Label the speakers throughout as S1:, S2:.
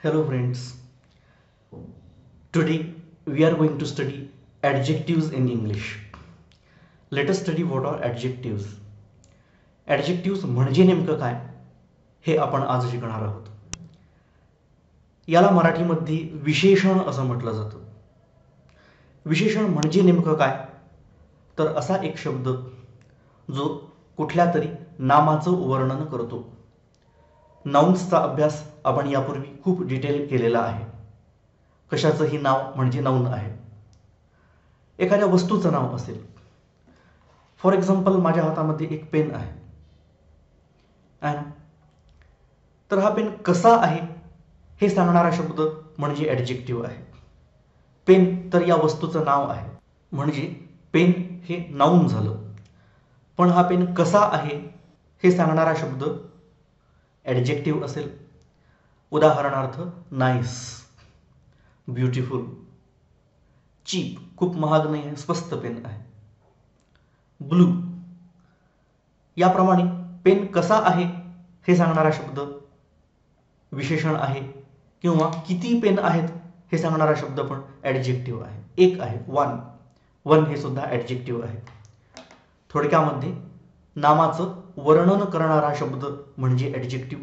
S1: Hello friends, today we are going to study adjectives in English. Let us study what are adjectives. Adjectives म्हणजे नेमकं काय हे आपण आज शिकणार आहोत. याला मराठीमध्ये विशेषण असं म्हटलं जातं. विशेषण म्हणजे नेमकं काय तर असा एक शब्द जो कुठल्या तरी नामाचं वर्णन करतो. नाउन्सचा अभ्यास आपण यापूर्वी खूप डिटेल केलेला आहे. कशाचंही नाव म्हणजे नाउन आहे. एखाद्या वस्तूचं नाव असेल. फॉर एक्झाम्पल माझ्या हातामध्ये एक पेन आहे. तर हा पेन कसा आहे हे सांगणारा शब्द म्हणजे ॲडजेक्टिव्ह आहे. पेन तर या वस्तूचं नाव आहे म्हणजे पेन हे नाउन झालं. पण हा पेन कसा आहे हे सांगणारा शब्द ॲडजेक्टिव्ह असेल. उदाहरणार्थ नाईस, ब्युटिफुल, चीप खूप महाग नाही आहे, स्वस्त पेन आहे. ब्लू याप्रमाणे पेन कसा आहे हे सांगणारा शब्द विशेषण आहे किंवा किती पेन आहेत हे सांगणारा शब्द पण ॲडजेक्टिव्ह आहे. एक आहे वन हे सुद्धा ॲडजेक्टिव्ह आहे. थोडक्यामध्ये नामाचं वर्णन करणारा शब्द म्हणजे ॲडजेक्टिव्ह.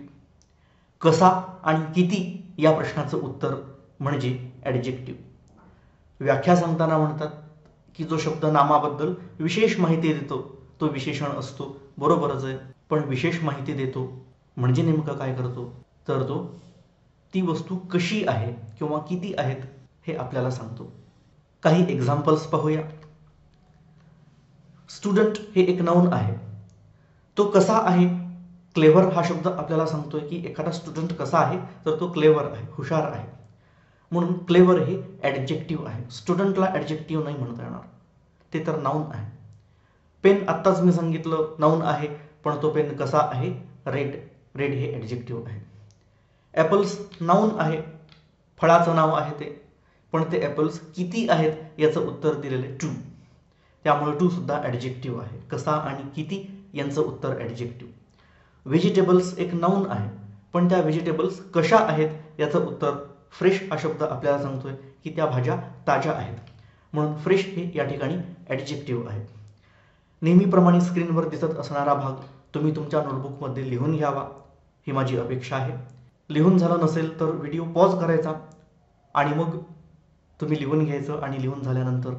S1: कसा आणि किती या प्रश्नाचं उत्तर म्हणजे ॲडजेक्टिव्ह. व्याख्या सांगताना म्हणतात की जो शब्द नामाबद्दल विशेष माहिती देतो तो विशेषण असतो. बरोबरच आहे. पण विशेष माहिती देतो म्हणजे नेमकं काय करतो तर तो ती वस्तू कशी आहे किंवा किती आहेत हे आपल्याला सांगतो. काही एक्झाम्पल्स पाहूया. स्टुडंट हे एक नाउन आहे. तो कसा आहे. क्लेव्हर हा शब्द आपल्याला सांगतोय की एखादा स्टुडंट कसा आहे तर तो क्लेव्हर आहे, हुशार आहे. म्हणून क्लेव्हर हे ॲडजेक्टिव्ह आहे. स्टुडंटला ॲडजेक्टिव्ह नाही म्हणता येणार, ते तर नाउन आहे. पेन आत्ताच मी सांगितलं नाउन आहे, पण तो पेन कसा आहे. रेड हे ॲडजेक्टिव्ह आहे. ॲपल्स नाउन आहे, फळाचं नाव आहे ते, पण ते ॲपल्स किती आहेत याचं उत्तर दिलेलं आहे 2. त्यामुळे 2 सुद्धा ॲडजेक्टिव्ह आहे. कसा आणि किती यांचं उत्तर ॲडजेक्टिव्ह. व्हेजिटेबल्स एक नाउन आहे, पण त्या व्हेजिटेबल्स कशा आहेत याचं उत्तर फ्रेश हा शब्द आपल्याला सांगतोय की त्या भाज्या ताज्या आहेत. म्हणून फ्रेश हे या ठिकाणी ॲडजेक्टिव्ह आहे. नेहमीप्रमाणे स्क्रीनवर दिसत असणारा भाग तुम्ही तुमच्या नोटबुकमध्ये लिहून घ्यावा ही माझी अपेक्षा आहे. लिहून झालं नसेल तर व्हिडिओ पॉज करायचा आणि मग तुम्ही लिहून घ्यायचं आणि लिहून झाल्यानंतर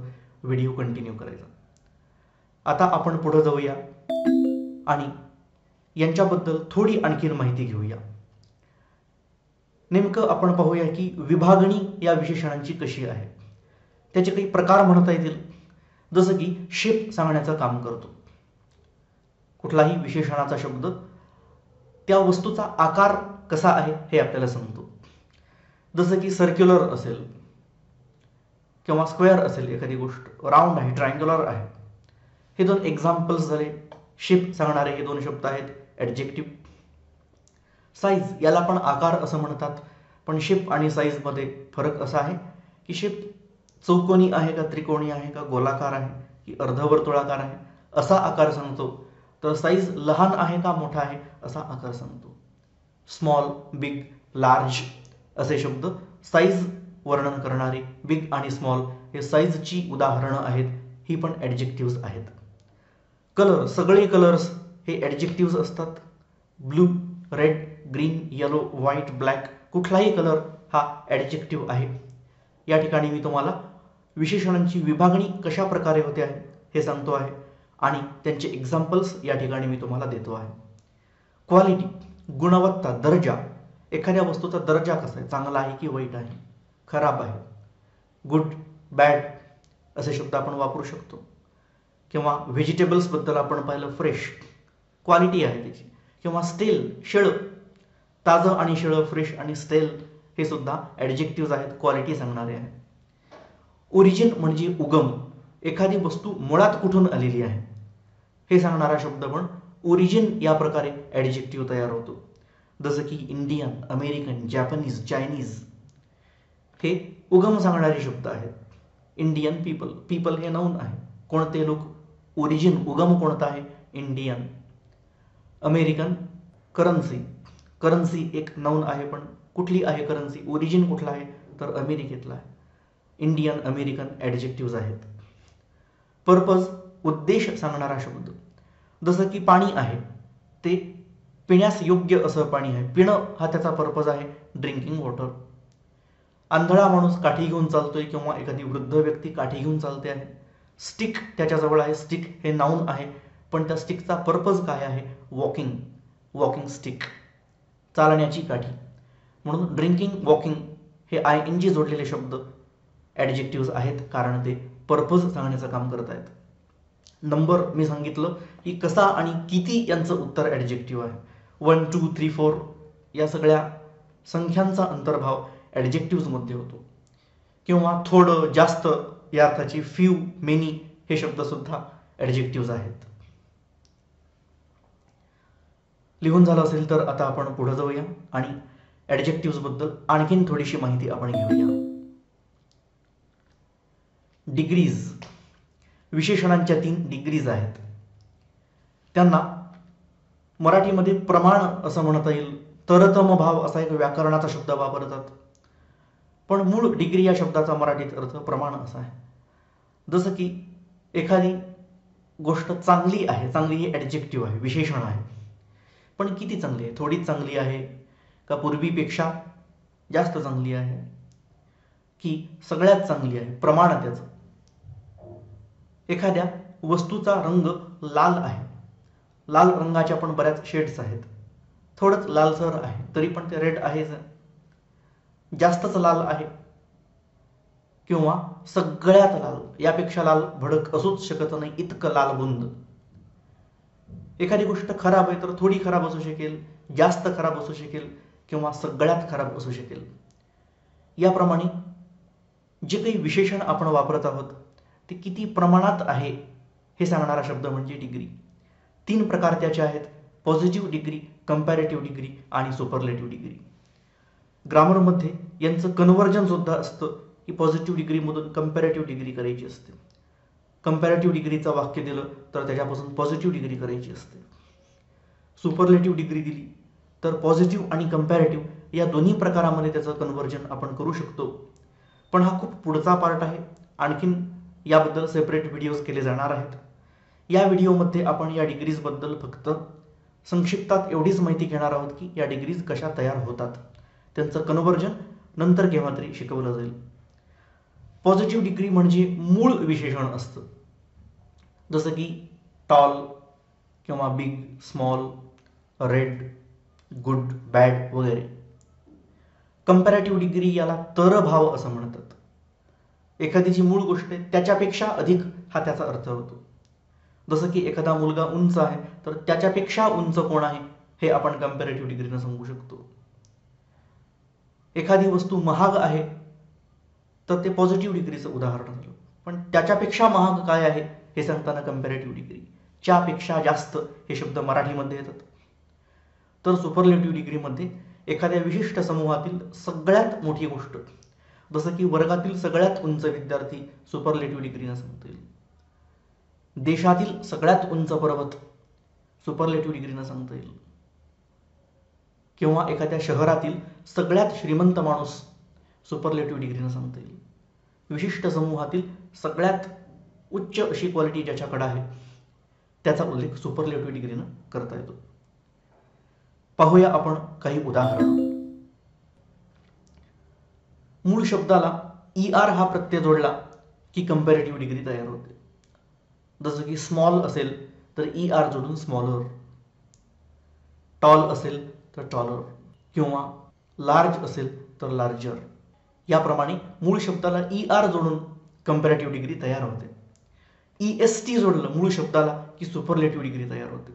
S1: व्हिडिओ कंटिन्यू करायचा. आता आपण पुढे जाऊया आणि यांच्याबद्दल थोडी आणखीन माहिती घेऊया. नेमकं आपण पाहूया की विभागणी या विशेषणांची कशी आहे. त्याचे काही प्रकार म्हणता येतील. जसं की शेप सांगण्याचं काम करतो. कुठलाही विशेषणाचा शब्द त्या वस्तूचा आकार कसा आहे हे आपल्याला सांगतो. जसं की सर्क्युलर असेल किंवा स्क्वेअर असेल एखादी गोष्ट, राऊंड आहे, ट्रायंग्युलर आहे. हे 2 एक्झाम्पल्स झाले. शेप सांगणारे हे 2 शब्द आहेत ॲडजेक्टिव्ह. साईज याला पण आकार असं म्हणतात, पण शेप आणि साईजमध्ये फरक असा आहे की शेप चौकोनी आहे का त्रिकोणी आहे का गोलाकार आहे की अर्धवर्तुळाकार आहे असा आकार सांगतो, तर साईज लहान आहे का मोठा आहे असा आकार सांगतो. स्मॉल, बिग, लार्ज असे शब्द साईज वर्णन करणारे. बिग आणि स्मॉल हे साईजची उदाहरणं आहेत. ही पण ॲडजेक्टिव्ह आहेत. कलर, सगळे कलर्स हे ॲडजेक्टिव्ह असतात. Blue, red, green, yellow, white, black कुठलाही कलर हा ॲडजेक्टिव्ह आहे. या ठिकाणी मी तुम्हाला विशेषणांची विभागणी कशा प्रकारे होते आहे हे सांगतो आहे आणि त्यांचे एक्झाम्पल्स या ठिकाणी मी तुम्हाला देतो आहे. क्वालिटी, गुणवत्ता, दर्जा. एखाद्या वस्तूचा दर्जा कसा आहे, चांगला आहे की वाईट आहे, खराब आहे. गुड, बॅड असे शब्द आपण वापरू शकतो. किंवा व्हेजिटेबल्सबद्दल आपण पाहिलं फ्रेश, क्वालिटी आहे त्याची. किंवा स्टेल, शेळं. ताजं आणि शेळं, फ्रेश आणि स्टेल हे सुद्धा ॲडजेक्टिव्ह आहेत, क्वालिटी सांगणारे आहेत. ओरिजिन म्हणजे उगम. एखादी वस्तू मुळात कुठून आलेली आहे हे सांगणारा शब्द पण ओरिजिन या प्रकारे ॲडजेक्टिव्ह तयार होतो. जसं की इंडियन, अमेरिकन, जॅपनीज, चायनीज हे उगम सांगणारे शब्द आहेत. इंडियन पीपल हे नाउन आहे. कोणते लोक, ओरिजिन उगम कोणता आहे इंडियन. अमेरिकन, करन्सी एक नाउन आहे पण कुठली आहे करन्सी, ओरिजिन कुठला आहे तर अमेरिकेतला आहे. इंडियन, अमेरिकन ॲडजेक्टिव्ज आहेत. पर्पज उद्देश सांगणारा शब्द, जसं की पाणी आहे ते पिण्यास योग्य असं पाणी आहे, पिणं हा त्याचा पर्पज आहे, ड्रिंकिंग वॉटर. आंधळा माणूस काठी घेऊन चालतोय किंवा एखादी वृद्ध व्यक्ती काठी घेऊन चालते आहे. स्टिक त्याच्याजवळ आहे, स्टिक हे नाऊन आहे, पण त्या स्टिकचा पर्पज काय आहे, वॉकिंग, वॉकिंग स्टिक, चालण्याची काठी. म्हणून ड्रिंकिंग, वॉकिंग हे ING जोडलेले शब्द ॲडजेक्टिव्ज आहेत, कारण ते पर्पज सांगण्याचं काम करत आहेत. नंबर मी सांगितलं की कसा आणि किती यांचं उत्तर ॲडजेक्टिव्ह आहे. 1, 2, 3, 4 या सगळ्या संख्यांचा अंतर्भाव ॲडजेक्टिव्जमध्ये होतो. किंवा थोडं, जास्त या अर्थाची फ्यू, मेनी हे शब्दसुद्धा ॲडजेक्टिव्ज आहेत. लिहून झालं असेल तर आता आपण पुढे जाऊया आणि ॲडजेक्टिव्जबद्दल आणखीन थोडीशी माहिती आपण घेऊया. डिग्रीज, विशेषणांच्या 3 डिग्रीज आहेत. त्यांना मराठीमध्ये प्रमाण असं म्हणता येईल, तरतम भाव असा एक व्याकरणाचा शब्द वापरतात, पण मूळ डिग्री या शब्दाचा मराठीत अर्थ प्रमाण असा आहे. जसं की एखादी गोष्ट चांगली आहे, चांगली ही ॲडजेक्टिव्ह आहे, विशेषण आहे, पण किती चांगली आहे, थोडीच चांगली आहे का पूर्वीपेक्षा जास्त चांगली आहे की सगळ्यात चांगली आहे, प्रमाण त्याचं. एखाद्या वस्तूचा रंग लाल आहे, लाल रंगाच्या पण बऱ्याच शेड्स आहेत, थोडंच लालसर आहे तरी पण ते रेड आहेच, जास्तच लाल आहे किंवा सगळ्यात लाल, यापेक्षा लाल भडक असूच शकत नाही, इतकं लाल बुंद. एखादी गोष्ट खराब आहे तर थोडी खराब असू शकेल, जास्त खराब असू शकेल किंवा सगळ्यात खराब असू शकेल. याप्रमाणे जे काही विशेषण आपण वापरत आहोत ते किती प्रमाणात आहे हे सांगणारा शब्द म्हणजे डिग्री. 3 प्रकार त्याचे आहेत, पॉझिटिव्ह डिग्री, कंपॅरेटिव्ह डिग्री आणि सुपरलेटिव्ह डिग्री. ग्रामरमध्ये यांचं कन्व्हर्जन सुद्धा असतं की पॉझिटिव्ह डिग्रीमधून कंपॅरेटिव्ह डिग्री करायची असते, कंपॅरेटिव्ह डिग्रीचं वाक्य दिलं तर त्याच्यापासून पॉझिटिव्ह डिग्री करायची असते. सुपरलेटिव्ह डिग्री दिली तर पॉझिटिव्ह आणि कंपॅरेटिव्ह या दोन्ही प्रकारामध्ये त्याचं कन्व्हर्जन आपण करू शकतो. पण हा खूप पुढचा पार्ट आहे, आणखीन याबद्दल सेपरेट व्हिडिओज केले जाणार आहेत. या व्हिडिओमध्ये आपण या डिग्रीजबद्दल फक्त संक्षिप्तात एवढीच माहिती घेणार आहोत की या डिग्रीज कशा तयार होतात, त्यांचं कन्व्हर्जन नंतर केव्हा तरी शिकवलं जाईल. पॉझिटिव्ह डिग्री म्हणजे मूळ विशेषण असतं, जसं की टॉल किंवा big, small, red, good, bad वगैरे. कंपॅरेटिव्ह डिग्री याला तरभाव असं म्हणतात. एखादी जी मूळ गोष्ट आहे त्याच्यापेक्षा अधिक हा त्याचा अर्थ होतो. जसं की एखादा मुलगा उंच आहे तर त्याच्यापेक्षा उंच कोण आहे हे आपण कंपॅरेटिव्ह डिग्रीनं सांगू शकतो. एखादी वस्तू महाग आहे तर ते पॉझिटिव्ह डिग्रीचं उदाहरण झालं, पण त्याच्यापेक्षा महाग काय आहे हे सांगताना कंपॅरेटिव्ह डिग्री, च्यापेक्षा जास्त हे शब्द मराठीमध्ये येतात. तर सुपरलेटिव्ह डिग्रीमध्ये एखाद्या विशिष्ट समूहातील सगळ्यात मोठी गोष्ट, जसं की वर्गातील सगळ्यात उंच विद्यार्थी सुपरलेटिव्ह डिग्रीनं सांगता येईल, देशातील सगळ्यात उंच पर्वत सुपरलेटिव्ह डिग्रीनं सांगता येईल, किंवा एखाद्या शहरातील सगळ्यात श्रीमंत माणूस सुपरलेटिव्ह डिग्रीनं सांगता येईल. विशिष्ट समूहातील सगळ्यात उच्च अशी क्वालिटी ज्याच्याकडे आहे त्याचा उल्लेख सुपरलेटिव्ह डिग्रीनं करता येतो. पाहूया आपण काही उदाहरण. मूळ शब्दाला ER हा प्रत्यय जोडला की कंपॅरेटिव्ह डिग्री तयार होते. जसं की स्मॉल असेल तर ER जोडून स्मॉलर, टॉल असेल तर टॉलर किंवा लार्ज असेल तर लार्जर. याप्रमाणे मूळ शब्दाला ER जोडून कंपॅरेटिव्ह डिग्री तयार होते. EST जोडलं मूळ शब्दाला की सुपरलेटिव्ह डिग्री तयार होते.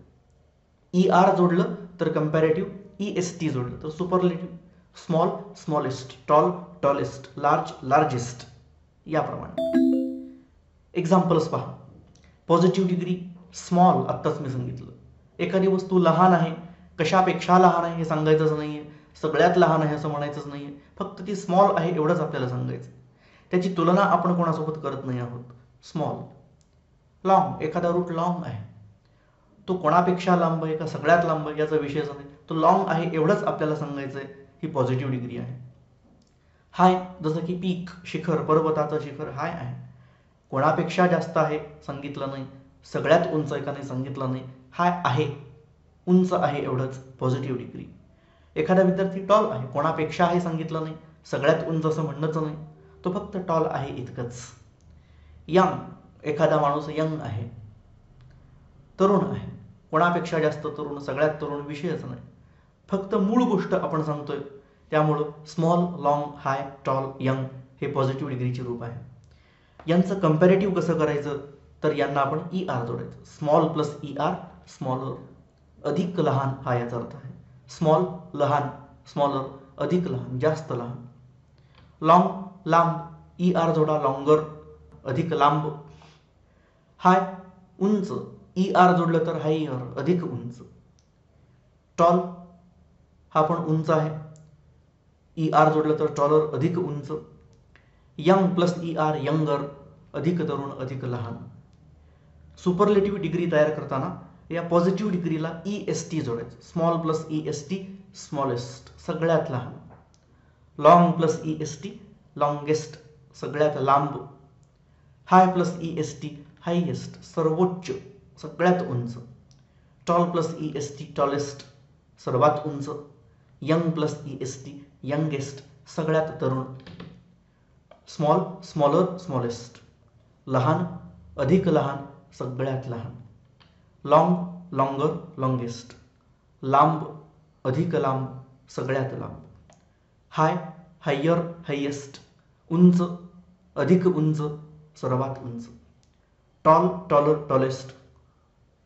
S1: ER जोडलं तर कंपॅरेटिव्ह, EST जोडलं तर superlative. Small, smallest, tall, tallest, large, largest याप्रमाणे. एक्झाम्पल्स पहा. पॉझिटिव्ह डिग्री स्मॉल, आत्ताच मी सांगितलं. एखादी वस्तू लहान आहे, कशापेक्षा लहान आहे हे सांगायचंच नाहीये, सगळ्यात लहान आहे असं म्हणायचंच नाहीये, फक्त ती स्मॉल आहे एवढंच आपल्याला सांगायचं. त्याची तुलना आपण कोणासोबत करत नाही आहोत. स्मॉल. लॉंग, एखादा रूट लॉंग आहे, तो कोणापेक्षा लांब आहे का सगळ्यात लांब आहे याचा विषयच नाही, तो लॉंग आहे एवढंच आपल्याला सांगायचं आहे, ही पॉझिटिव्ह डिग्री आहे. हाय, जसं की पीक, शिखर, पर्वताचं शिखर हाय आहे. कोणापेक्षा जास्त आहे सांगितलं नाही, सगळ्यात उंच एकाने सांगितलं नाही, हाय आहे, उंच आहे, एवढंच पॉझिटिव्ह डिग्री. एखादा विद्यार्थी टॉल आहे, कोणापेक्षा आहे सांगितलं नाही, सगळ्यात उंच असं म्हणणंच नाही, तो फक्त टॉल आहे इतकंच. यंग, एखादा माणूस यंग आहे, तरुण आहे, कोणापेक्षा जास्त तरुण, सगळ्यात तरुण विषयच नाही, फक्त मूळ गोष्ट आपण सांगतोय, त्यामुळं स्मॉल, लॉंग, हाय, टॉल, यंग हे पॉझिटिव्ह डिग्रीचे रूप आहे. यांचं कंपॅरेटिव्ह कसं करायचं, तर यांना आपण ER जोडायचं. स्मॉल प्लस ER, स्मॉलर, अधिक लहान हा याचा अर्थ आहे. स्मॉल, लहान, स्मॉलर, अधिक लहान, जास्त लहान. लॉंग, लांब, ER जोडा, लॉंगर, अधिक लांब. हाय, उंच, ER जोडलं तर हायर, अधिक उंच. टॉल, हा पण उंच आहे, ER जोडलं तर टॉलर, अधिक उंच. यंग प्लस ER, यंगर, अधिक तरुण, अधिक लहान. सुपरलेटिव्ह डिग्री तयार करताना या पॉझिटिव्ह डिग्रीला EST जोडायचं. स्मॉल प्लस EST, स्मॉलेस्ट, सगळ्यात लहान. लॉंग प्लस EST, लॉंगेस्ट, सगळ्यात लांब. हाय प्लस EST, हायेस्ट, सर्वोच्च, सगळ्यात उंच. टॉल प्लस EST, टॉलेस्ट, सर्वात उंच. यंग प्लस EST, यंगेस्ट, सगळ्यात तरुण. स्मॉल, स्मॉलर, स्मॉलेस्ट, लहान, अधिक लहान, सगळ्यात लहान. लॉंग, लॉंगर, लॉंगेस्ट, लांब, अधिक लांब, सगळ्यात लांब. हाय, हायर, हायेस्ट, उंच, अधिक उंच, सर्वात उंच. टॉल, टॉलर, टॉलेस्ट,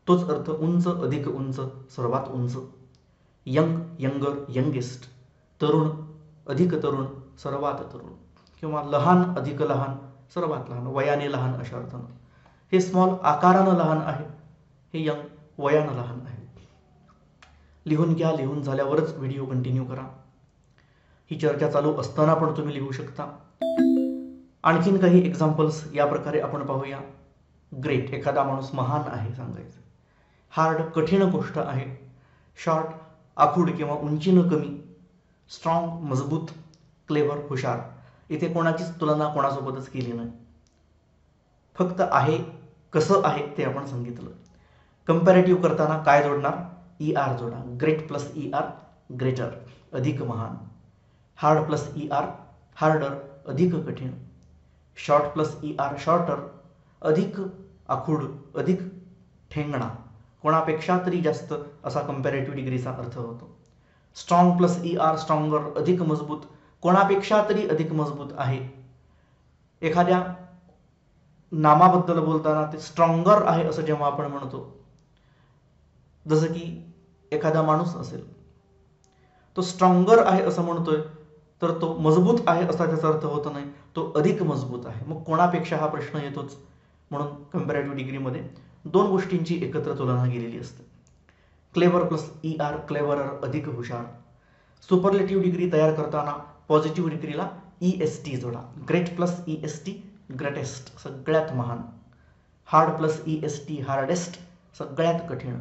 S1: तोच अर्थ, उंच, अधिक उंच, सर्वात उंच. यंग, यंगर, यंगेस्ट, तरुण, अधिक तरुण, सर्वात तरुण, किंवा लहान, अधिक लहान, सर्वात लहान, वयाने लहान अशा अर्थानं. हे स्मॉल आकारानं लहान आहे, हे यंग वयानं लहान आहे. लिहून घ्या, लिहून झाल्यावरच व्हिडिओ कंटिन्यू करा. ही चर्चा चालू असताना पण तुम्ही लिहू शकता. आणखीन काही एक्झाम्पल्स या प्रकारे आपण पाहूया. ग्रेट, एखादा माणूस महान आहे सांगायचं. हार्ड, कठीण गोष्ट आहे. शॉर्ट, आखूड किंवा उंचीनं कमी. स्ट्रॉंग, मजबूत. क्लेव्हर, हुशार. इथे कोणाचीच तुलना कोणासोबतच केली नाही, फक्त आहे कसं आहे ते आपण सांगितलं. कंपॅरेटिव्ह करताना काय जोडणार, ER जोडा. ग्रेट प्लस ER, ग्रेटर, अधिक महान. हार्ड प्लस ER, हार्डर, अधिक कठीण. शॉर्ट प्लस ER, शॉर्टर, अधिक आखूड, अधिक ठेंगणा, कोणापेक्षा तरी जास्त असा कंपॅरेटिव्ह डिग्रीचा अर्थ होतो. स्ट्रॉंग प्लस ER, स्ट्रॉंगर, अधिक मजबूत, कोणापेक्षा तरी अधिक मजबूत आहे. एखाद्या नामाबद्दल बोलताना ते स्ट्रॉंगर आहे असं जेव्हा आपण म्हणतो, जसं की एखादा माणूस असेल, तो स्ट्रॉंगर आहे असं म्हणतोय, तर तो मजबूत आहे असा त्याचा अर्थ होत नाही, तो अधिक मजबूत आहे. मग कोणापेक्षा हा प्रश्न येतोच. म्हणून कंपॅरेटिव्ह डिग्रीमध्ये दोन गोष्टींची एकत्र तुलना केलेली असते. क्लेव्हर प्लस ER, क्लेव्हरर, अधिक हुशार. सुपरलेटिव्ह डिग्री तयार करताना पॉझिटिव्ह डिग्रीला EST जोडा. ग्रेट प्लस EST, ग्रेटेस्ट, सगळ्यात महान. हार्ड प्लस EST, हार्डेस्ट, सगळ्यात कठीण.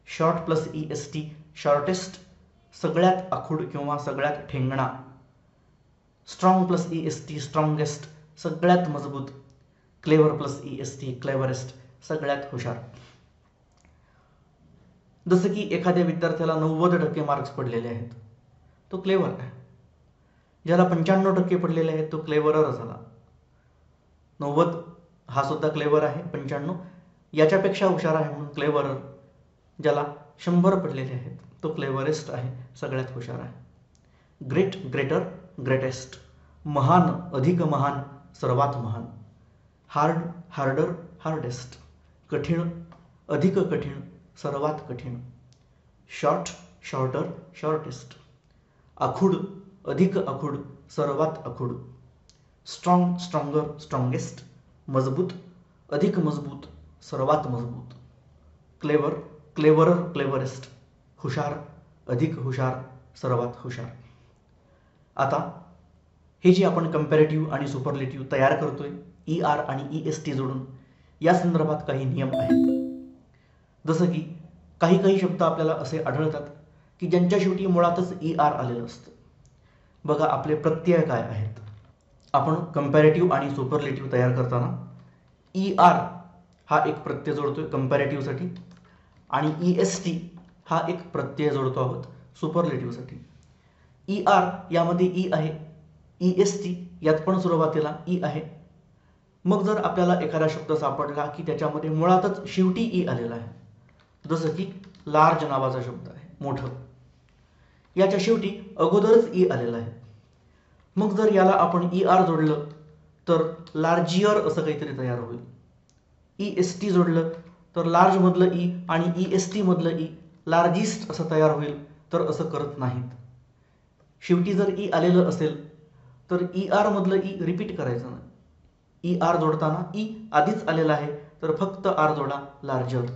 S1: शॉर्ट प्लस EST, शॉर्टेस्ट, सगळ्यात आखूड किंवा सगळ्यात ठेंगणा. स्ट्रॉंग प्लस EST, स्ट्रॉंगेस्ट, सगळ्यात मजबूत. क्लेव्हर प्लस EST, क्लेव्हरेस्ट, सगळ्यात हुशार. जसं की एखाद्या विद्यार्थ्याला 90% मार्क्स पडलेले आहेत, तो क्लेव्हर आहे. ज्याला 95% पडलेले आहेत, तो क्लेव्हरर झाला. 90 हा सुद्धा क्लेव्हर आहे, 95 याच्यापेक्षा हुशार आहे म्हणून क्लेव्हरर. ज्याला 100 पडलेले आहेत, तो क्लेव्हरेस्ट आहे, सगळ्यात हुशार आहे. ग्रेट, ग्रेटर, ग्रेटेस्ट, महान, अधिक महान, सर्वात महान. हार्ड, हार्डर, हार्डेस्ट, कठीण, अधिक कठीण, सर्वात कठीण. शॉर्ट, शॉर्टर, शॉर्टेस्ट, आखूड, अधिक आखूड, सर्वात आखूड. स्ट्रॉंग, स्ट्रॉंगर, स्ट्रॉंगेस्ट, मजबूत, अधिक मजबूत, सर्वात मजबूत. क्लेव्हर, क्लेव्हरर, क्लेव्हरेस्ट, हुशार, अधिक हुशार, सर्वात हुशार. आता हे जे आपण कंपॅरेटिव्ह आणि सुपरलेटिव्ह तयार करतोय ER आणि EST जोडून, या संदर्भात काही नियम आहेत. जसं की काही काही शब्द आपल्याला असे आढळतात की ज्यांच्या शेवटी मुळातच ER आलेलं असतं. बघा आपले प्रत्यय काय आहेत. आपण कंपॅरेटिव्ह आणि सुपरलेटिव्ह तयार करताना ER हा एक प्रत्यय जोडतोय कंपॅरेटिव्हसाठी आणि EST हा एक प्रत्यय जोडतो आहोत सुपरलेटिव्हसाठी. ER यामध्ये E आहे, EST यात पण सुरुवातीला E आहे. मग जर आपल्याला एखादा शब्द सापडला की त्याच्यामध्ये मुळातच शेवटी E आलेला आहे, जसं की लार्ज नावाचा शब्द आहे, मोठं, याच्या शेवटी अगोदरच E आलेला आहे. मग जर याला आपण ER जोडलं तर लार्जियर असं काहीतरी तयार होईल. EST जोडलं तर लार्ज मधलं E आणि EST मधलं E लार्जिस्ट असं तयार होईल. तर असं करत नाहीत. शेवटी जर E आलेलं असेल तर ER मधलं E रिपीट करायचं नाही. ER जोडताना E आधीच आलेला आहे तर फक्त R जोडा, लार्जर.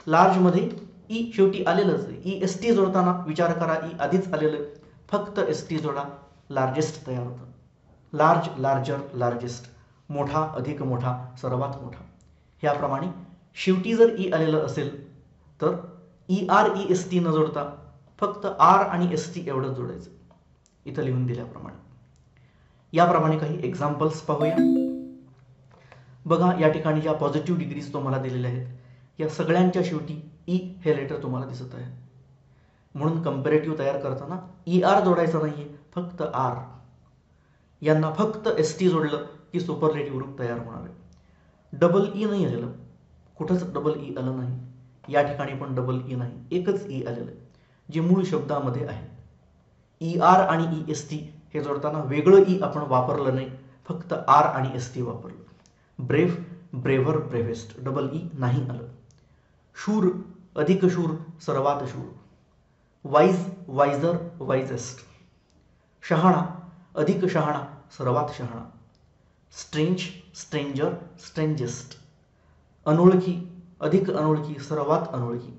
S1: लार्ज मध्ये E शेवटी आलेलंच आहे. EST जोडताना विचार करा, E आधीच आलेलं, फक्त ST जोडा, लार्जेस्ट तयार होतं. लार्ज, लार्जर, लार्जेस्ट, मोठा, अधिक मोठा, सर्वात मोठा. ह्याप्रमाणे शेवटी जर E आलेलं असेल तर ER EST न जोडता फक्त R आणि ST एवढंच जोडायचं, इथं लिहून दिल्याप्रमाणे. याप्रमाणे काही एक्झाम्पल्स पाहूया. बघा या ठिकाणी ज्या पॉझिटिव्ह डिग्रीज तुम्हाला दिलेल्या आहेत या सगळ्यांच्या शेवटी E हे लेटर तुम्हाला दिसत आहे. म्हणून कंपॅरेटिव्ह तयार करताना ER जोडायचं नाहीये, फक्त R. यांना फक्त ST जोडलं की सुपरलेटिव्ह रूप तयार होणार आहे. डबल E नाही आलेलं, कुठंच डबल E आलं नाही. या ठिकाणी पण डबल E नाही, एकच E आलेलं जे मूळ शब्दामध्ये आहे. ER आणि EST हे जोडताना वेगळं E आपण वापरलं नाही, फक्त R आणि ST वापरलं. ब्रेव, ब्रेव्हर, ब्रेव्हेस्ट, डबल E नाही आलं. शूर, अधिक शूर, सर्वात शूर. वाईज, वाईजर, वाईजेस्ट. शहाणा, अधिक शहाणा, सर्वात शहाणा. Strange, stranger, strangest. अनोळखी, अधिक अनोळखी, सर्वात अनोळखी.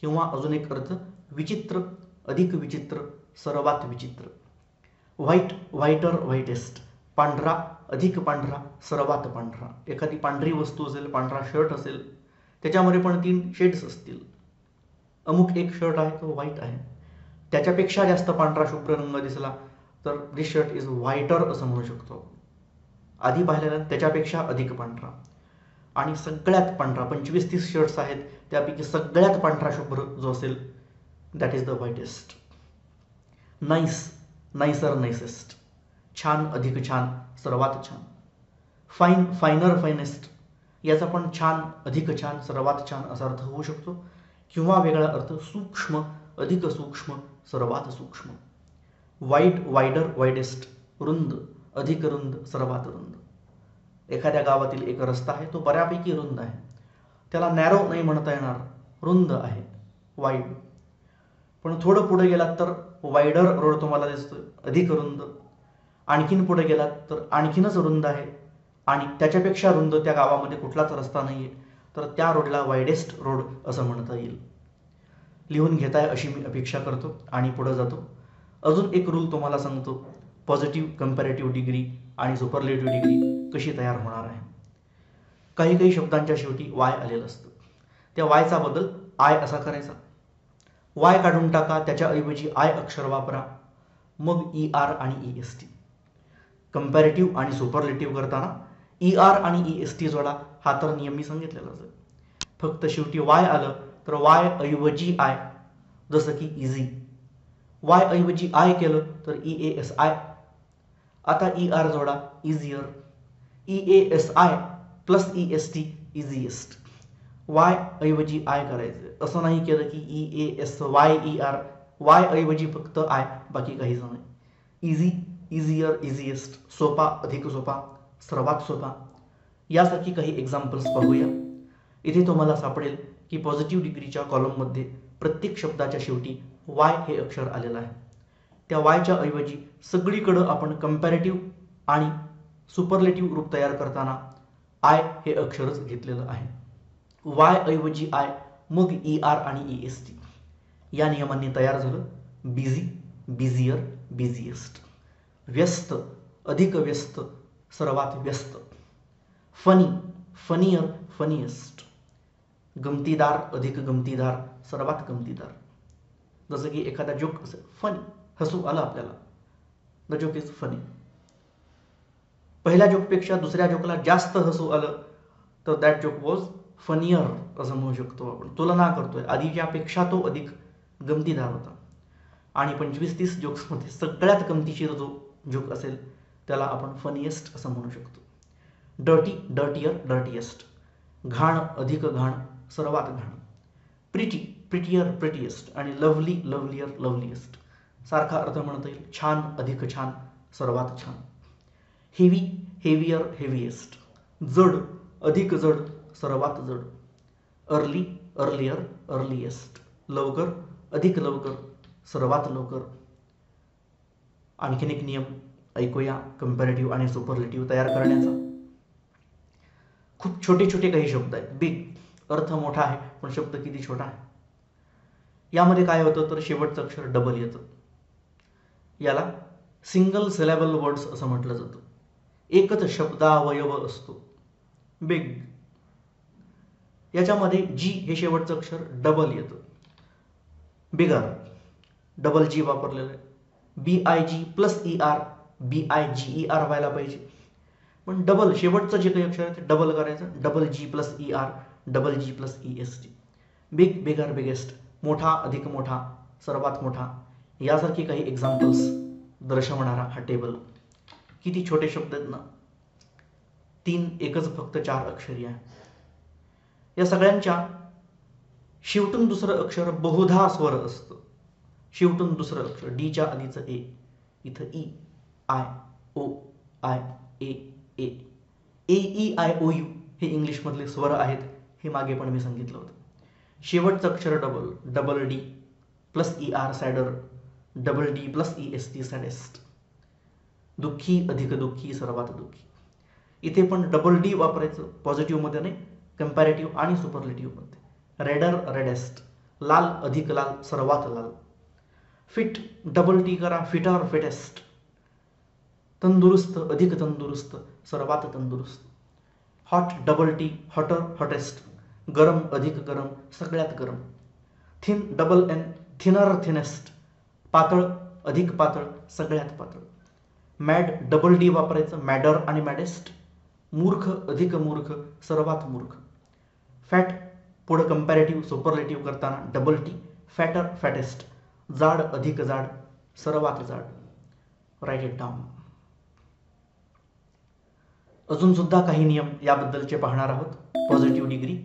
S1: किंवा अजून एक अर्थ विचित्र, अधिक विचित्र, सर्वात विचित्र. व्हाईट, व्हाईटर, व्हाईटेस्ट. पांढरा, अधिक पांढरा, सर्वात पांढरा. एखादी पांढरी वस्तू असेल, पांढरा शर्ट असेल, त्याच्यामध्ये पण 3 शेड्स असतील. अमुक एक शर्ट आहे तो व्हाईट आहे, त्याच्यापेक्षा जास्त पांढरा शुभ्र रंग दिसला तर दिस शर्ट इज व्हाईटर असं म्हणू शकतो. आधी पाहिलेला त्याच्यापेक्षा अधिक पांढरा आणि सगळ्यात पांढरा, 25-30 शर्ट्स आहेत त्यापैकी सगळ्यात पांढरा शुभ्र जो असेल दॅट इज द व्हाईटेस्ट. नाईस, नाईसर, नाईसेस्ट. छान, अधिक छान, सर्वात छान. Fine, फायनर, finest. याचा पण छान, अधिक छान, सर्वात छान असा अर्थ होऊ शकतो. किंवा वेगळा अर्थ सूक्ष्म, अधिक सूक्ष्म, सर्वात सूक्ष्म. Wide, wider, widest. रुंद, अधिक रुंद, सर्वात रुंद. एखाद्या गावातील एक रस्ता आहे तो बऱ्यापैकी रुंद आहे, त्याला नॅरो नाही म्हणता येणार, रुंद आहे, वाईड. पण थोडं पुढे गेलात तर वाईडर रोड तुम्हाला दिसतोय, अधिक रुंद. आणखीन पुढे गेलात तर आणखीनच रुंद आहे आणि त्याच्यापेक्षा रुंद त्या गावामध्ये कुठलाच रस्ता नाहीये, तर त्या रोडला वाईडेस्ट रोड असं म्हणता येईल. लिहून घेताय अशी मी अपेक्षा करतो आणि पुढे जातो. अजून एक रूल तुम्हाला सांगतो, पॉझिटिव्ह, कंपॅरेटिव्ह डिग्री आणि सुपरलेटिव्ह डिग्री कशी तयार होणार आहे. काही काही शब्दांच्या शेवटी वाय आलेलं असतं, त्या वायचा बदल आय असा करायचा. वाय काढून टाका, त्याच्याऐवजी आय अक्षर वापरा, मग ER आणि EST. कंपॅरेटिव्ह आणि सुपरलेटिव्ह करताना ER आणि EST जोडा, हा तर नियम मी सांगितलेलाच आहे. फक्त शेवटी वाय आलं तर वाय ऐवजी आय, जसं की इझी. वाय ऐवजी आय केलं तर EASI. आता ER जोडा, easier. EASI plus EST, easiest. Y ऐवजी आय करायचं, असं नाही केलं की EASYER. वाय ऐवजी फक्त आय, बाकी काहीच नाही. Easy, easier, easiest. सोपा, अधिक सोपा, सर्वात सोपा. यासारखी काही एक्झाम्पल्स पाहूया. इथे तुम्हाला सापडेल की पॉझिटिव्ह डिग्रीच्या कॉलममध्ये प्रत्येक शब्दाच्या शेवटी वाय हे अक्षर आलेलं आहे. त्या वायच्या ऐवजी सगळीकडं आपण कंपॅरेटिव्ह आणि सुपरलेटिव्ह रूप तयार करताना आय हे अक्षरच घेतलेलं आहे. वाय ऐवजी आय, मग ER आणि EST. या नियमांनी तयार झालं बिझी, बिझियर, बिझिएस्ट. व्यस्त, अधिक व्यस्त, सर्वात व्यस्त. Funny, funnier, funniest. गमतीदार, अधिक गमतीदार, सर्वात गमतीदार. जसं की एखादा जोक असेल, फनी, हसू आलं आपल्याला, द जोक इज फनी. पहिल्या जोकपेक्षा दुसऱ्या जोकला जास्त हसू आलं तर दॅट जोक वॉज फनियर असं म्हणू शकतो आपण. तुलना करतोय, आधीच्यापेक्षा तो अधिक गमतीदार होता. आणि 25-30 जोक्समध्ये सगळ्यात गमतीशीर जो जोक असेल त्याला आपण फनीएस्ट असं म्हणू शकतो. Dirty, dirtier, dirtiest. घाण, अधिक घाण, सर्वात घाण. Pretty, prettier, prettiest. आणि लवली, लवलियर, लवलिएस्ट. सारखा अर्थ म्हणता येईल. छान, अधिक छान, सर्वात छान. Heavy, heavier, heaviest. जड, अधिक जड, सर्वात जड. Early, earlier, earliest. लवकर, अधिक लवकर, सर्वात लवकर. आणखीन एक नियम ऐकूया कंपॅरेटिव्ह आणि सुपरलेटिव्ह तयार करण्याचा. खूप छोटे छोटे काही शब्द आहेत. बिग, अर्थ मोठा आहे पण शब्द किती छोटा आहे. यामध्ये काय होतं तर शेवटचं अक्षर डबल येतं. याला सिंगल सिलेबल वर्ड्स असं म्हटलं जातं. एकच शब्दावयव असतो. बिग. याच्यामध्ये जी हे शेवटचं अक्षर डबल येतं. बिगर, डबल जी वापरलेलं आहे. BIG प्लस ER, BIGER व्हायला पाहिजे, पण डबल शेवटचं जे काही अक्षर आहे ते डबल करायचं. Double G plus ER, double G plus EST. Big, bigger, biggest. मोठा, अधिक मोठा, सर्वात मोठा. यासारखी काही एक्झाम्पल्स दर्शवणारा हा टेबल. किती छोटे शब्द आहेत ना. 3 एकच फक्त 4 अक्षरी आहे. या सगळ्यांच्या शेवटून दुसरं अक्षर बहुधा स्वर असतं. शेवटून दुसरं अक्षर डीच्या आधीचं ए, इथं E, I, O, I, A, A, E, I, O, U हे इंग्लिशमधले स्वर आहेत. हे मागे पण मी सांगितलं होतं. शेवटचं अक्षर double, double D plus ER sadder, double D plus EST saddest. दुःखी, अधिक दुःखी, सर्वात दुःखी. इथे पण डबल डी वापरायचं पॉझिटिव्हमध्ये नाही, कंपॅरेटिव्ह आणि सुपरलेटिव्हमध्ये. Raider, reddest. लाल, अधिक लाल, सर्वात लाल. फिट, डबल टी करा, फिटर, फिटेस्ट. तंदुरुस्त, अधिक तंदुरुस्त, सर्वात तंदुरुस्त. Hot, double T, hotter, hottest. गरम, अधिक गरम, सगळ्यात गरम. Thin, double N, thinner, thinnest. पातळ, अधिक पातळ, सगळ्यात पातळ. मॅड, डबल डी वापरायचं, मॅडर आणि मॅडेस्ट. मूर्ख, अधिक मूर्ख, सर्वात मूर्ख. फॅट, पुढं कंपॅरेटिव्ह सुपरलेटिव्ह करताना डबल टी, फॅटर, फॅटेस्ट. जाड, अधिक जाड, सर्वात जाड. Write it down. अजून सुद्धा काही नियम याबद्दलचे पाहणार आहोत. पॉझिटिव्ह डिग्री,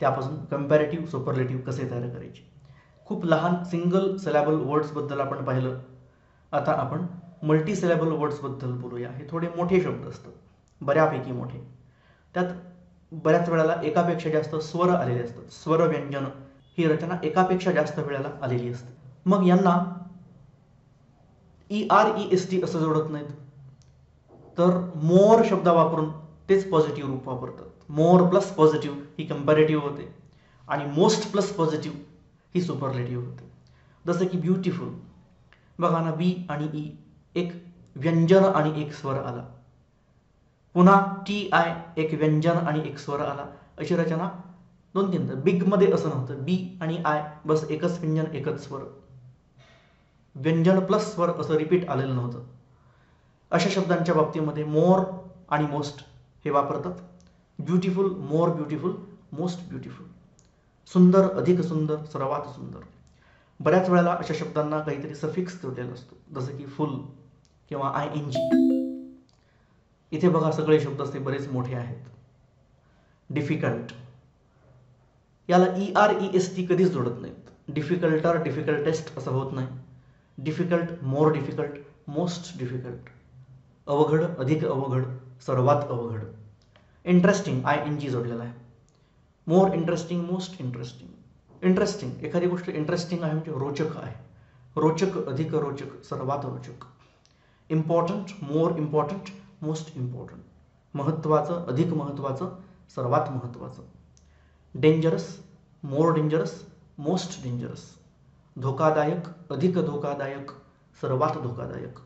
S1: त्यापासून कंपॅरेटिव्ह सुपरलेटिव्ह कसे तयार करायचे. खूप लहान सिंगल सिलॅबल वर्ड्सबद्दल आपण पाहिलं. आता आपण मल्टी सिलॅबल वर्ड्सबद्दल बोलूया. हे थोडे मोठे शब्द असतात, बऱ्यापैकी मोठे. त्यात बऱ्याच वेळेला एकापेक्षा जास्त स्वर आलेले असतात. स्वर व्यंजन ही रचना एकापेक्षा जास्त वेळेला आलेली असते. मग यांना EREST असं जोडत नाहीत, तर मोर शब्द वापरून तेच पॉझिटिव्ह रूप वापरतात. मोर प्लस पॉझिटिव्ह ही कंपॅरेटिव्ह होते आणि मोस्ट प्लस पॉझिटिव्ह ही सुपरलेटिव्ह होते. जसं की ब्युटिफुल, बघा ना, बी आणि ई एक व्यंजन आणि एक स्वर आला. पुन्हा TI एक व्यंजन आणि एक स्वर आला. अशी रचना 2-3. बिगमध्ये असं नव्हतं. बी आणि आय बस एकच व्यंजन एकच स्वर. व्यंजन प्लस स्वर असं रिपीट आलेलं नव्हतं. अशा शब्दांच्या बाबतीमध्ये मोर आणि मोस्ट हे वापरतात. ब्युटिफुल, मोर ब्युटिफुल, मोस्ट ब्युटिफुल. सुंदर, अधिक सुंदर, सर्वात सुंदर. बऱ्याच वेळेला अशा शब्दांना काहीतरी सफिक्स जोडलेला असतो, जसं की फुल किंवा ING. इथे बघा सगळे शब्द असते बरेच मोठे आहेत. डिफिकल्ट, याला EREST कधीच जोडत नाहीत. डिफिकल्टर, डिफिकल्टेस्ट असं होत नाही. Difficult, more difficult, most difficult. अवघड, अधिक अवघड, सर्वात अवघड. इंटरेस्टिंग, ING जोडलेला आहे. More interesting, most interesting. Interesting, एखादी गोष्ट इंटरेस्टिंग आहे म्हणजे रोचक आहे. रोचक, अधिक रोचक, सर्वात रोचक. Important, more important, most important. महत्त्वाचं, अधिक महत्त्वाचं, सर्वात महत्त्वाचं. Dangerous, more dangerous, most dangerous. धोकादायक, अधिक धोकादायक, सर्वात धोकादायक.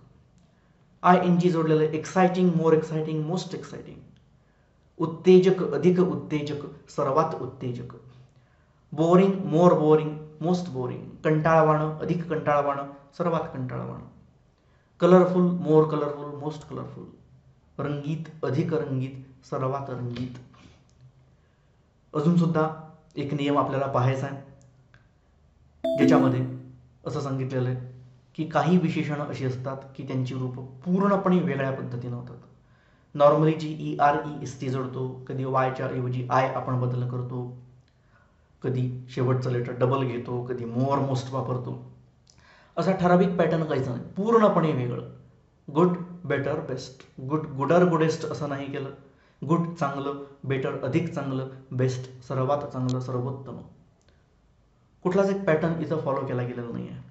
S1: ING जोडलेलं आहे. Exciting, more exciting, most exciting. उत्तेजक, अधिक उत्तेजक, सर्वात उत्तेजक. बोरिंग, मोर बोरिंग, मोस्ट बोरिंग. कंटाळवाणं, अधिक कंटाळवाणं, सर्वात कंटाळवाणं. कलरफुल, मोर कलरफुल, मोस्ट कलरफुल. रंगीत, अधिक रंगीत, सर्वात रंगीत. अजून सुद्धा एक नियम आपल्याला पाहायचा आहे, ज्याच्यामध्ये असं सांगितलेलं आहे की काही विशेषणं अशी असतात की त्यांची रूप पूर्णपणे वेगळ्या पद्धतीनं होतात. नॉर्मली जी EREST जोडतो, कधी वायच्या ऐवजी आय आपण बदल करतो, कधी शेवटचं लेटर डबल घेतो, कधी मोर मोस्ट वापरतो. असा ठराविक पॅटर्न काहीच नाही, पूर्णपणे वेगळं. Good, better, best. Good, Gudur, गुडेस्ट असं नाही केलं. गुड चांगलं, बेटर अधिक चांगलं, बेस्ट सर्वात चांगलं, सर्वोत्तम. कुठलाच एक पॅटर्न इथं फॉलो केला गेलेला नाही आहे.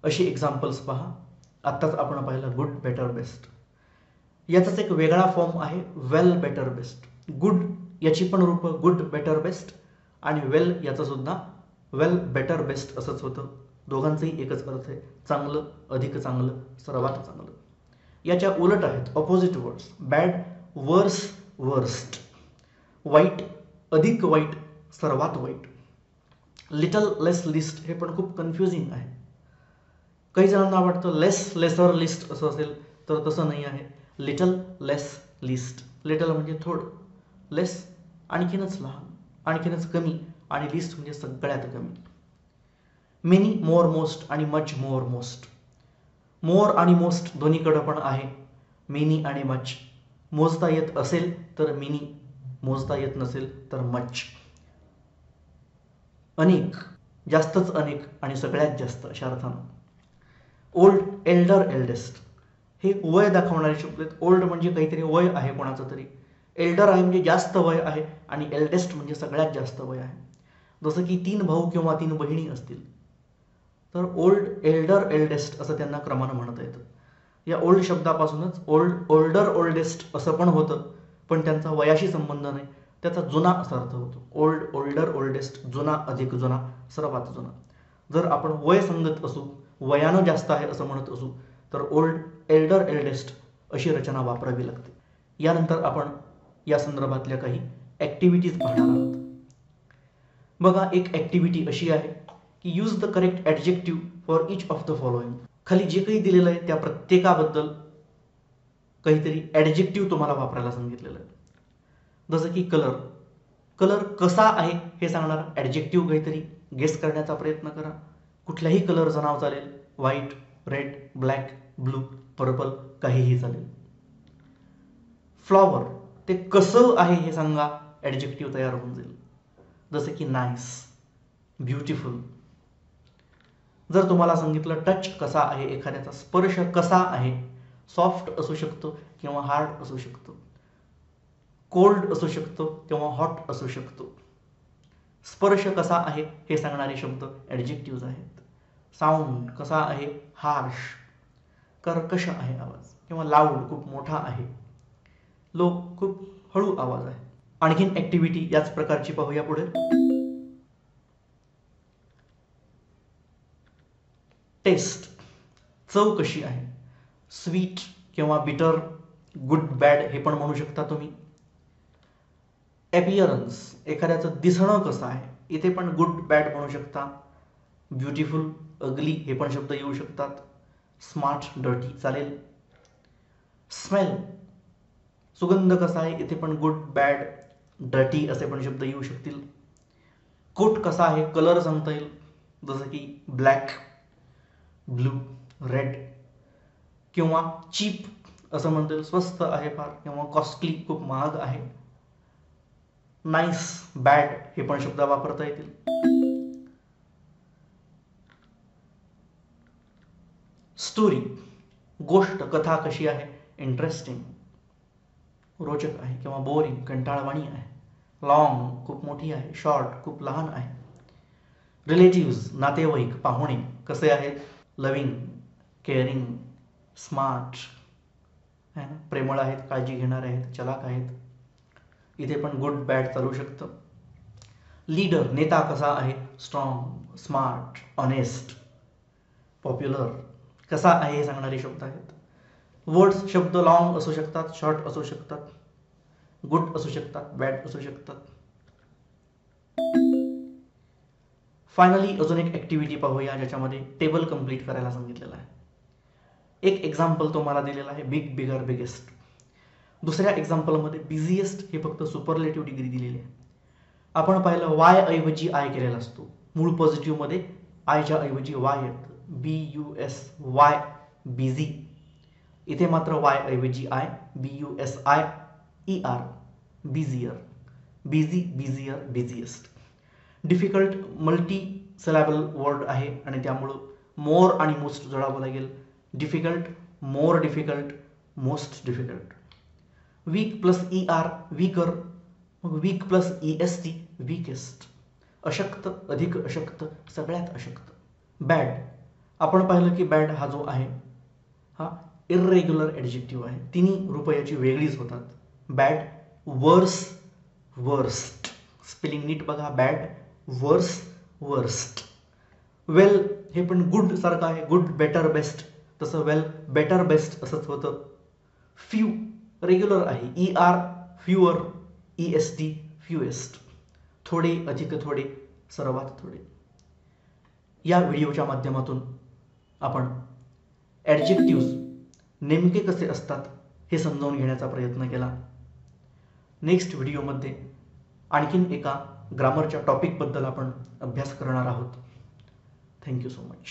S1: अशी एक्झाम्पल्स पहा. आत्ताच आपण पाहिलं गुड, बेटर, बेस्ट. याचाच एक वेगळा फॉर्म आहे वेल, बेटर, बेस्ट. गुड याची पण रूप गुड, बेटर, बेस्ट आणि वेल याचं सुद्धा वेल, बेटर, बेस्ट असंच होतं. दोघांचंही एकच अर्थ आहे, चांगलं, अधिक चांगलं, सर्वात चांगलं. याच्या उलट आहेत ऑपोजिट वर्ड्स. बॅड, वर्स, वर्स्ट. वाईट, अधिक वाईट, सर्वात वाईट. लिटल, लेस, लिस्ट हे पण खूप कन्फ्युजिंग आहे. काही जणांना वाटतं लेस, लेसर, लिस्ट असं असेल, तर तसं नाही आहे. लिटल, लेस, लिस्ट. लिटल म्हणजे थोडं, लेस आणखीनच लहान, आणखीनच कमी आणि लिस्ट म्हणजे सगळ्यात कमी. मेनी, मोर, मोस्ट आणि मच, मोर, मोस्ट. मोर आणि मोस्ट दोन्हीकडं पण आहे. मेनी आणि मच. मोजता येत असेल तर मेनी, मोजता येत नसेल तर मच. अनेक, जास्तच अनेक आणि सगळ्यात जास्त अशा अर्थानं. ओल्ड, एल्डर, एल्डेस्ट हे वय दाखवणारे शब्द आहेत. ओल्ड म्हणजे काहीतरी वय आहे कोणाचं तरी, एल्डर आहे म्हणजे जास्त वय आहे आणि एल्डेस्ट म्हणजे सगळ्यात जास्त वय आहे. जसं की 3 भाऊ किंवा 3 बहिणी असतील तर ओल्ड, एल्डर, एल्डेस्ट असं त्यांना क्रमानं म्हणता येतं. या ओल्ड शब्दापासूनच ओल्ड, ओल्डर, ओल्डेस्ट असं पण होतं, पण त्यांचा वयाशी संबंध नाही, त्याचा जुना असा अर्थ होतो. ओल्ड, ओल्डर, ओल्डेस्ट, जुना, अधिक जुना, सर्वात जुना. जर आपण वय सांगत असू, वयानं जास्त आहे असं म्हणत असू, तर ओल्ड, एल्डर, एल्डेस्ट अशी रचना वापरावी लागते. यानंतर आपण या संदर्भातल्या काही ॲक्टिव्हिटीज पाहणार आहोत. बघा, एक ॲक्टिव्हिटी अशी आहे की use the correct adjective for each of the following. खाली जे काही दिलेलं आहे त्या प्रत्येकाबद्दल काहीतरी ॲडजेक्टिव्ह तुम्हाला वापरायला सांगितलेलं आहे. जसं की कलर. कलर कसा आहे हे सांगणार ॲडजेक्टिव्ह काहीतरी गेस करण्याचा प्रयत्न करा. कुठल्याही कलरचं नाव चालेल, white, red, black, blue, purple, काहीही चालेल. फ्लॉवर, ते कसं आहे हे सांगा, ॲडजेक्टिव्ह तयार होऊन जाईल. जसं की नाईस, ब्युटिफुल. जर तुम्हाला सांगितलं टच कसा आहे, एखाद्याचा स्पर्श कसा आहे, सॉफ्ट असू शकतो किंवा हार्ड असू शकतो, कोल्ड असू शकतो किंवा हॉट असू शकतो. स्पर्श कसा आहे हे सांगणारे शब्द ॲडजेक्टिव्ह आहेत. साऊंड कसा आहे, हार्श, कर्कश आहे आवाज, किंवा लाऊड खूप मोठा आहे, लो खूप हळू आवाज आहे. आणखीन ॲक्टिव्हिटी याच प्रकारची पाहूया पुढे. टेस्ट, चव कशी आहे, स्वीट किंवा बिटर, गुड, बॅड हे पण म्हणू शकता तुम्ही. ॲपिअरन्स, एखाद्याचं दिसणं कसं आहे, इथे पण गुड, बॅड म्हणू शकता. ब्युटिफुल, अगली हे पण शब्द येऊ शकतात. स्मार्ट, डर्टी चालेल. स्मेल, सुगंध कसा आहे, इथे पण गुड, बॅड, डर्टी असे पण शब्द येऊ शकतील. कोट कसा आहे, कलर सांगता येईल, जसं की ब्लॅक, ब्लू, रेड, किंवा चीप असं म्हणता येईल, स्वस्त आहे फार, किंवा कॉस्टली खूप महाग आहे. नाईस, बॅड हे पण शब्द वापरता येतील. स्टोरी, गोष्ट, कथा कशी आहे, इंटरेस्टिंग, रोचक आहे किंवा बोरिंग, कंटाळवाणी आहे. लॉंग, खूप मोठी आहे. शॉर्ट, खूप लहान आहे. रिलेटिव्स, नातेवाईक, पाहुणे कसे आहेत, लव्हिंग, केअरिंग, स्मार्ट आहे ना, प्रेमळ आहेत, काळजी घेणारे आहेत, चलाक आहेत. इथे पण गुड, बॅड चालू शकतं. लीडर, नेता कसा आहे, स्ट्रॉंग, स्मार्ट, ऑनेस्ट, पॉप्युलर, कसा आहे हे सांगणारे शब्द आहेत. वर्ड्स, शब्द लॉंग असू शकतात, शॉर्ट असू शकतात, गुड असू शकतात, बॅड असू शकतात. फायनली अजून एक ॲक्टिव्हिटी पाहूया ज्याच्यामध्ये टेबल कंप्लीट करायला सांगितलेलं आहे. एक एक्झाम्पल तुम्हाला दिलेला आहे बिग, बिगर, बिगेस्ट. दुसऱ्या एक्झाम्पलमध्ये बिझिएस्ट हे फक्त सुपरलेटिव्ह डिग्री दिलेली आहे. आपण पाहिलं वाय ऐवजी आय केलेला असतो. मूळ पॉझिटिव्हमध्ये आयच्या ऐवजी वाय येतं, BUSY बिझी. इथे मात्र वाय ऐवजी I, BUSIER busier. Busy, busier, busiest. Difficult multi syllable word आहे आणि त्यामुळं मोर आणि मोस्ट जोडावं लागेल. Difficult, more difficult, most difficult. Weak plus ER weaker, मग वीक प्लस EST वीकेस्ट. अशक्त अधिक अशक्त, सगळ्यात अशक्त. बॅड, आपण पाहिलं की बॅड हा जो आहे हा इर्रेग्युलर ॲडजेक्टिव्ह आहे. तिन्ही रुपयाची वेगळीच होतात. बॅड, वर्स, वर्स्ट. स्पेलिंग नीट बघा. बॅड, वर्स, वर्स्ट. वेल हे पण गुड सारखं आहे. Good, better, best. तसं वेल, बेटर, बेस्ट असंच होतं. फ्यू रेग्युलर आहे. ER fewer, EST फ्युएस्ट. थोडे, अधिक थोडे, सर्वात थोडे. या व्हिडिओच्या माध्यमातून आपण ॲडजेक्टिव्ह्ज नेमके कसे असतात हे समजावून घेण्याचा प्रयत्न केला. नेक्स्ट व्हिडिओमध्ये आणखीन एका ग्रामरच्या टॉपिकबद्दल आपण अभ्यास करणार आहोत. Thank you so much.